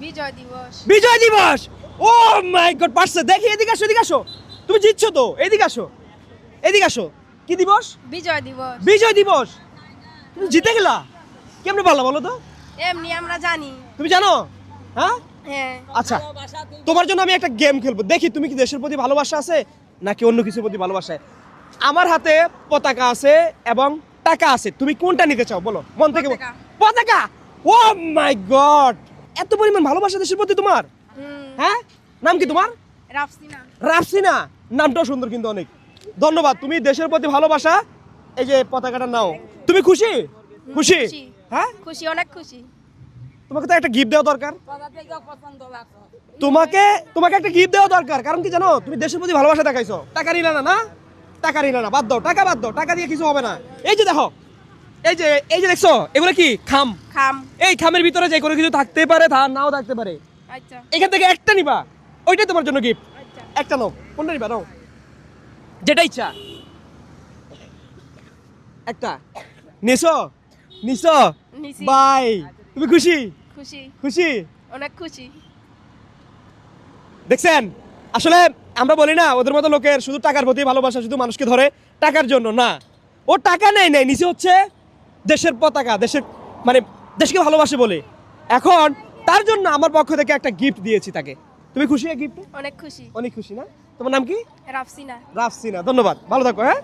বিজয় দিবস। বিজয় দিবস। ও মাই গড, পারছে। দেখি এদিকে আসো, এদিকে আসো। তুমি জিতছো তো, এদিকে আসো, এদিকে আসো। কি দিবস? বিজয় দিবস। বিজয় দিবস। তুমি জিতে গেলা কেমনে পারলা বলো তো? এমনি আমরা জানি। তুমি জানো? হ্যাঁ হ্যাঁ। আচ্ছা, তোমার জন্য আমি একটা গেম খেলবো, দেখি তুমি কি দেশের প্রতি ভালোবাসা আছে নাকি অন্য কিছুর প্রতি ভালোবাসা। আমার হাতে পতাকা আছে এবং টাকা আছে, তুমি কোনটা নিতে চাও বলো মন থেকে। পতাকা। পতাকা। ও মাই গড, এত পরিমাণ ভালোবাসা দেশের প্রতি তোমার। হ্যাঁ, নাম কি তোমার? রাফসিনা। রাফসিনা, নামটাও সুন্দর কিন্তু অনেক। ধন্যবাদ, তুমি দেশের প্রতি ভালোবাসা। এই যে পতাকাটা নাও। তুমি খুশি? খুশি? খুশি। হ্যাঁ, খুশি, অনেক খুশি। তোমাকে তো একটা গিফট দেওয়া দরকার। তোমাকে তোমাকে একটা গিফট দেওয়া দরকার, কারণ কি জানো, তুমি দেশের প্রতি ভালোবাসা দেখাইছো। টাকা নিলা না, না টাকা নিলা না, বাদ দাও, টাকা বাদ দাও, টাকা দিয়ে কিছু হবে না। এই যে দেখো, এই যে দেখছো, এগুলো কি খাম। খাম। এই খামের ভিতরে যে কোনো কিছু থাকতে পারে, নাও থাকতে পারে। আচ্ছা। এখান থেকে একটা নিবা, ওইটাই তোমার জন্য গিফট। আচ্ছা। একটা নাও, কোনটা নিবা নাও, যেটা ইচ্ছা। একটা নিছো, নিছো। নিছি। বাই, তুমি খুশি? খুশি, খুশি? অনেক খুশি। দেখছেন, আসলে আমরা বলি না ওদের মতো লোকের শুধু টাকার প্রতি ভালোবাসা, শুধু মানুষকে ধরে টাকার জন্য না। ও টাকা নেই নিচে হচ্ছে দেশের পতাকা, দেশের মানে দেশকে ভালোবাসে বলে। এখন তার জন্য আমার পক্ষ থেকে একটা গিফট দিয়েছি তাকে। তুমি খুশি? গিফট অনেক খুশি। অনেক খুশি না? তোমার নাম কি? রাফসিনা। রাফসিনা, ধন্যবাদ, ভালো থাকো। হ্যাঁ।